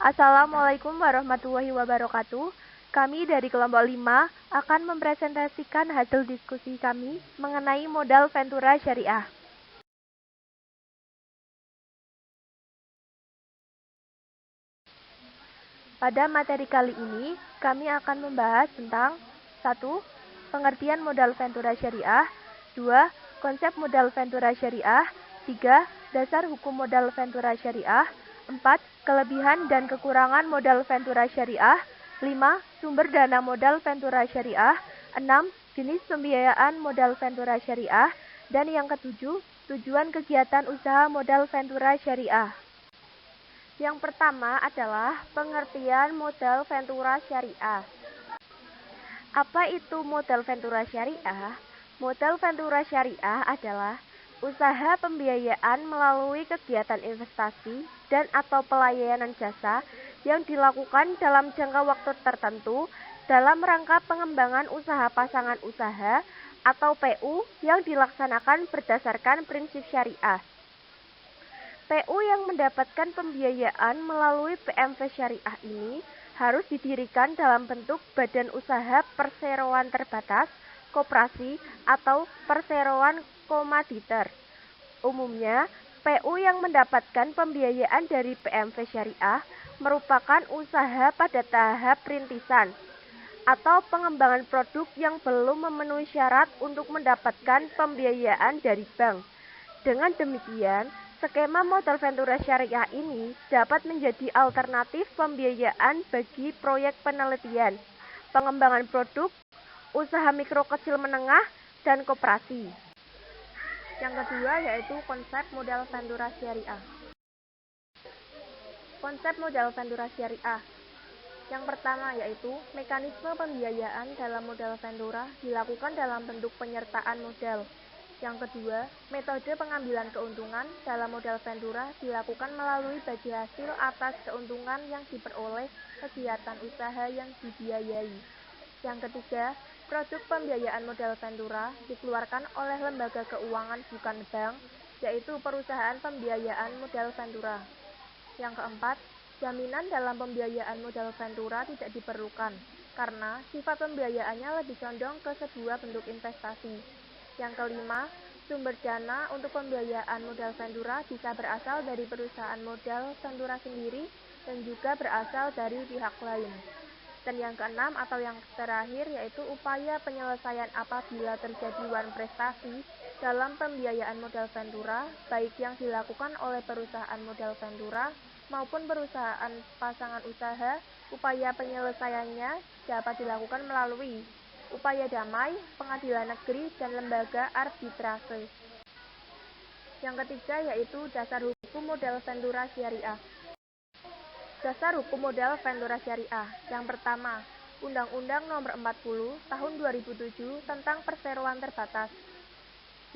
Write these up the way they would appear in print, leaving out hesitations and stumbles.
Assalamualaikum warahmatullahi wabarakatuh. Kami dari kelompok 5 akan mempresentasikan hasil diskusi kami mengenai modal Ventura Syariah. Pada materi kali ini, kami akan membahas tentang 1. Pengertian modal Ventura Syariah, 2. Konsep modal Ventura Syariah, 3. Dasar hukum modal Ventura Syariah, 4. Kelebihan dan kekurangan modal Ventura Syariah, 5. Sumber dana modal Ventura Syariah, 6. Jenis pembiayaan modal Ventura Syariah, dan yang ketujuh, tujuan kegiatan usaha modal Ventura Syariah. Yang pertama adalah pengertian modal Ventura Syariah. Apa itu modal Ventura Syariah? Modal Ventura Syariah adalah usaha pembiayaan melalui kegiatan investasi dan atau pelayanan jasa yang dilakukan dalam jangka waktu tertentu dalam rangka pengembangan usaha pasangan usaha atau PU yang dilaksanakan berdasarkan prinsip syariah. PU yang mendapatkan pembiayaan melalui PMV Syariah ini harus didirikan dalam bentuk badan usaha perseroan terbatas, koperasi, atau perseroan komanditer. Umumnya, PU yang mendapatkan pembiayaan dari PMV Syariah merupakan usaha pada tahap rintisan atau pengembangan produk yang belum memenuhi syarat untuk mendapatkan pembiayaan dari bank. Dengan demikian, skema modal Ventura Syariah ini dapat menjadi alternatif pembiayaan bagi proyek penelitian, pengembangan produk, usaha mikro kecil menengah, dan koperasi. Yang kedua yaitu konsep modal Ventura Syariah. Konsep modal Ventura Syariah. Yang pertama yaitu mekanisme pembiayaan dalam modal Ventura dilakukan dalam bentuk penyertaan modal. Yang kedua, metode pengambilan keuntungan dalam modal Ventura dilakukan melalui bagi hasil atas keuntungan yang diperoleh kegiatan usaha yang dibiayai. Yang ketiga, produk pembiayaan modal Ventura dikeluarkan oleh lembaga keuangan bukan bank, yaitu perusahaan pembiayaan modal Ventura. Yang keempat, jaminan dalam pembiayaan modal Ventura tidak diperlukan, karena sifat pembiayaannya lebih condong ke sebuah bentuk investasi. Yang kelima, sumber dana untuk pembiayaan modal Ventura bisa berasal dari perusahaan modal Ventura sendiri dan juga berasal dari pihak lain. Dan yang keenam atau yang terakhir yaitu upaya penyelesaian apabila terjadi wan prestasi dalam pembiayaan modal Ventura, baik yang dilakukan oleh perusahaan modal Ventura maupun perusahaan pasangan usaha. Upaya penyelesaiannya dapat dilakukan melalui upaya damai, pengadilan negeri, dan lembaga arbitrase. Yang ketiga yaitu dasar hukum modal Ventura Syariah. Dasar hukum modal Ventura Syariah. Yang pertama, Undang-Undang Nomor 40 Tahun 2007 tentang Perseroan Terbatas,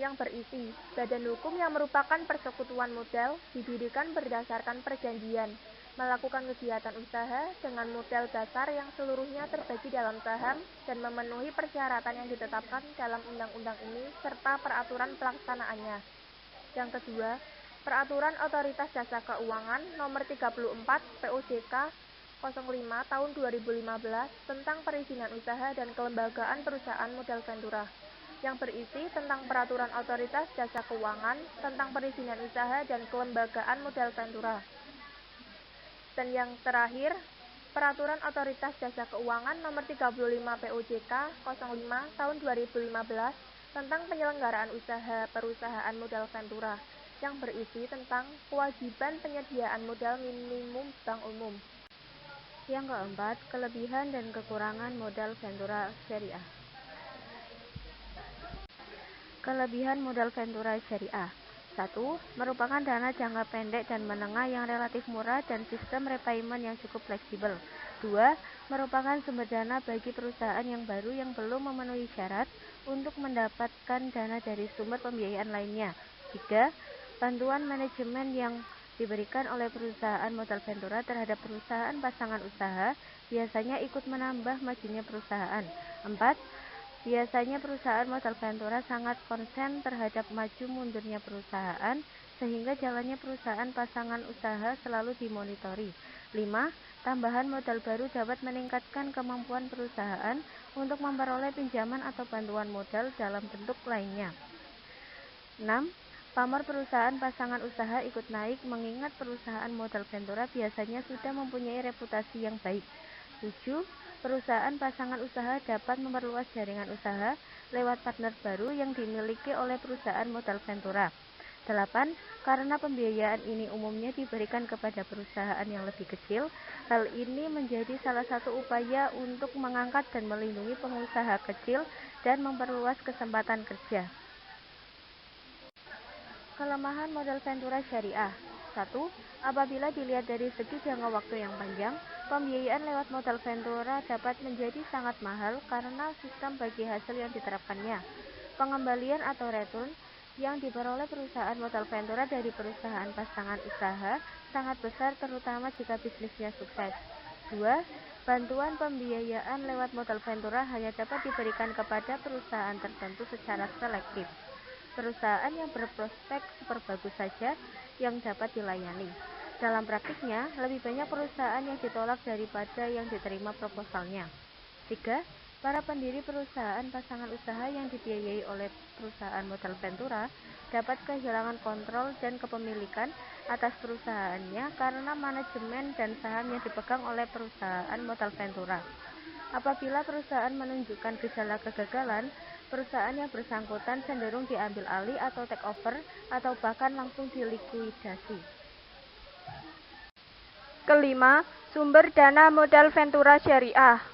yang berisi badan hukum yang merupakan persekutuan modal didirikan berdasarkan perjanjian melakukan kegiatan usaha dengan modal dasar yang seluruhnya terbagi dalam saham dan memenuhi persyaratan yang ditetapkan dalam undang-undang ini serta peraturan pelaksanaannya. Yang kedua, Peraturan Otoritas Jasa Keuangan Nomor 34 POJK 05 Tahun 2015 tentang perizinan usaha dan kelembagaan perusahaan modal Ventura, yang berisi tentang Peraturan Otoritas Jasa Keuangan tentang perizinan usaha dan kelembagaan modal Ventura. Dan yang terakhir, Peraturan Otoritas Jasa Keuangan Nomor 35 POJK 05 Tahun 2015 tentang penyelenggaraan usaha perusahaan modal Ventura, yang berisi tentang kewajiban penyediaan modal minimum bank umum. Yang keempat, kelebihan dan kekurangan modal Ventura Syariah. Kelebihan modal Ventura Syariah. 1. Merupakan dana jangka pendek dan menengah yang relatif murah dan sistem repayment yang cukup fleksibel. 2. Merupakan sumber dana bagi perusahaan yang baru yang belum memenuhi syarat untuk mendapatkan dana dari sumber pembiayaan lainnya. 3. Bantuan manajemen yang diberikan oleh perusahaan modal Ventura terhadap perusahaan pasangan usaha biasanya ikut menambah majunya perusahaan. 4. Biasanya perusahaan modal Ventura sangat konsen terhadap maju mundurnya perusahaan sehingga jalannya perusahaan pasangan usaha selalu dimonitori. 5. Tambahan modal baru dapat meningkatkan kemampuan perusahaan untuk memperoleh pinjaman atau bantuan modal dalam bentuk lainnya. 6. Pamor perusahaan pasangan usaha ikut naik mengingat perusahaan modal Ventura biasanya sudah mempunyai reputasi yang baik. 7. Perusahaan pasangan usaha dapat memperluas jaringan usaha lewat partner baru yang dimiliki oleh perusahaan modal Ventura. 8. Karena pembiayaan ini umumnya diberikan kepada perusahaan yang lebih kecil, hal ini menjadi salah satu upaya untuk mengangkat dan melindungi pengusaha kecil dan memperluas kesempatan kerja. Kelemahan modal Ventura syariah. 1. Apabila dilihat dari segi jangka waktu yang panjang, pembiayaan lewat modal Ventura dapat menjadi sangat mahal karena sistem bagi hasil yang diterapkannya. Pengembalian atau return yang diperoleh perusahaan modal Ventura dari perusahaan pasangan usaha sangat besar terutama jika bisnisnya sukses. 2. Bantuan pembiayaan lewat modal Ventura hanya dapat diberikan kepada perusahaan tertentu secara selektif. Perusahaan yang berprospek super bagus saja yang dapat dilayani. Dalam praktiknya, lebih banyak perusahaan yang ditolak daripada yang diterima proposalnya. 3. Para pendiri perusahaan pasangan usaha yang dibiayai oleh perusahaan modal Ventura dapat kehilangan kontrol dan kepemilikan atas perusahaannya karena manajemen dan saham yang dipegang oleh perusahaan modal Ventura. Apabila perusahaan menunjukkan gejala kegagalan, perusahaan yang bersangkutan cenderung diambil alih atau take over atau bahkan langsung dilikuidasi. Kelima, sumber dana modal Ventura Syariah.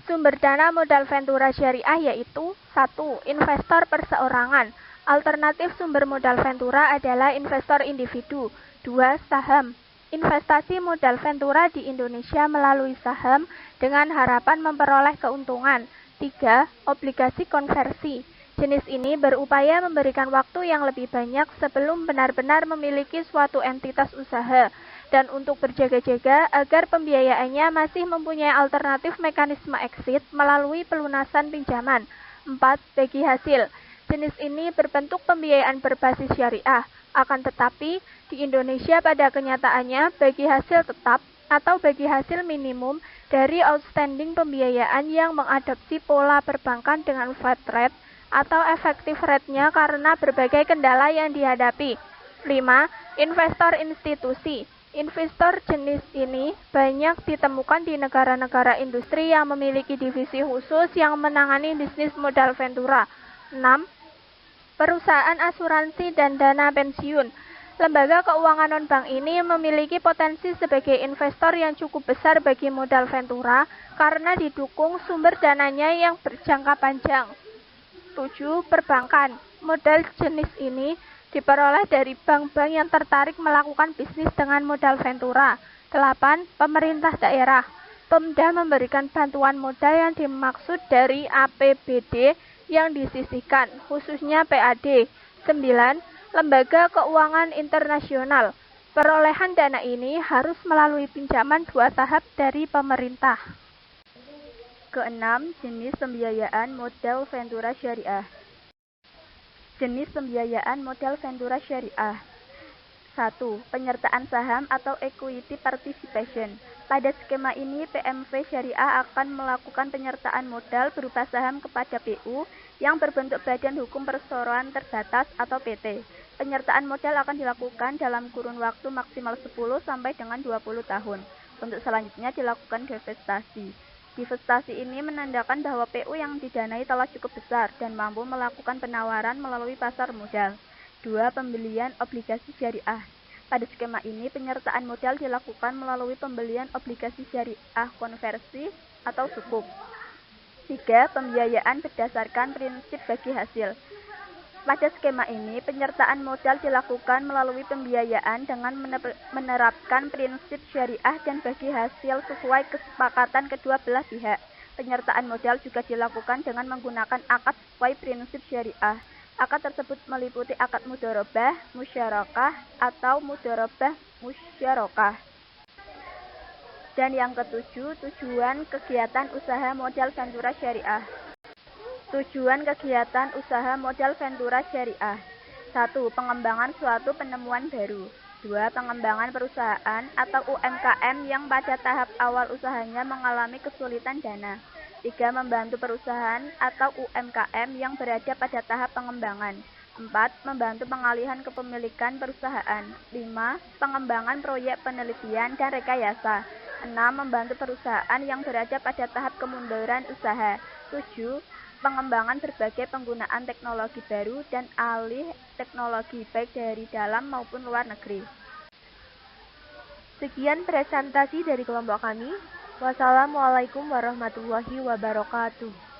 Sumber dana modal Ventura Syariah yaitu 1. Investor perseorangan. Alternatif sumber modal Ventura adalah investor individu. 2. Saham. Investasi modal Ventura di Indonesia melalui saham dengan harapan memperoleh keuntungan. 3. Obligasi konversi. Jenis ini berupaya memberikan waktu yang lebih banyak sebelum benar-benar memiliki suatu entitas usaha dan untuk berjaga-jaga agar pembiayaannya masih mempunyai alternatif mekanisme exit melalui pelunasan pinjaman. 4. Bagi hasil. Jenis ini berbentuk pembiayaan berbasis syariah, akan tetapi di Indonesia pada kenyataannya bagi hasil tetap atau bagi hasil minimum dari outstanding pembiayaan yang mengadopsi pola perbankan dengan flat rate atau efektif rate-nya karena berbagai kendala yang dihadapi. 5. Investor institusi. Investor jenis ini banyak ditemukan di negara-negara industri yang memiliki divisi khusus yang menangani bisnis modal Ventura. 6. Perusahaan asuransi dan dana pensiun. Lembaga keuangan non-bank ini memiliki potensi sebagai investor yang cukup besar bagi modal Ventura karena didukung sumber dananya yang berjangka panjang. 7. Perbankan. Modal jenis ini diperoleh dari bank-bank yang tertarik melakukan bisnis dengan modal Ventura. 8. Pemerintah daerah. Pemda memberikan bantuan modal yang dimaksud dari APBD yang disisihkan, khususnya PAD. 9. Lembaga keuangan internasional. Perolehan dana ini harus melalui pinjaman 2 tahap dari pemerintah. Keenam, jenis pembiayaan modal Ventura Syariah. Jenis pembiayaan modal Ventura Syariah. 1. Penyertaan saham atau equity participation. Pada skema ini, PMV Syariah akan melakukan penyertaan modal berupa saham kepada PU yang berbentuk Badan Hukum Perseroan Terbatas atau PT. Penyertaan modal akan dilakukan dalam kurun waktu maksimal 10 sampai dengan 20 tahun. Untuk selanjutnya dilakukan divestasi. Divestasi ini menandakan bahwa PU yang didanai telah cukup besar dan mampu melakukan penawaran melalui pasar modal. 2. Pembelian obligasi syariah. Pada skema ini, penyertaan modal dilakukan melalui pembelian obligasi syariah konversi atau sukuk. 3. Pembiayaan berdasarkan prinsip bagi hasil. Pada skema ini, penyertaan modal dilakukan melalui pembiayaan dengan menerapkan prinsip syariah dan bagi hasil sesuai kesepakatan kedua belah pihak. Penyertaan modal juga dilakukan dengan menggunakan akad sesuai prinsip syariah. Akad tersebut meliputi akad mudharabah, musyarakah, atau mudharabah musyarakah. Dan yang ketujuh, tujuan kegiatan usaha modal Ventura Syariah. Tujuan kegiatan usaha modal Ventura Syariah. 1. Pengembangan suatu penemuan baru. 2. Pengembangan perusahaan atau UMKM yang pada tahap awal usahanya mengalami kesulitan dana. 3. Membantu perusahaan atau UMKM yang berada pada tahap pengembangan. 4. Membantu pengalihan kepemilikan perusahaan. 5. Pengembangan proyek penelitian dan rekayasa. 6. Membantu perusahaan yang berada pada tahap kemunduran usaha. 7. Pengembangan berbagai penggunaan teknologi baru dan alih teknologi baik dari dalam maupun luar negeri. Sekian presentasi dari kelompok kami. Wassalamualaikum warahmatullahi wabarakatuh.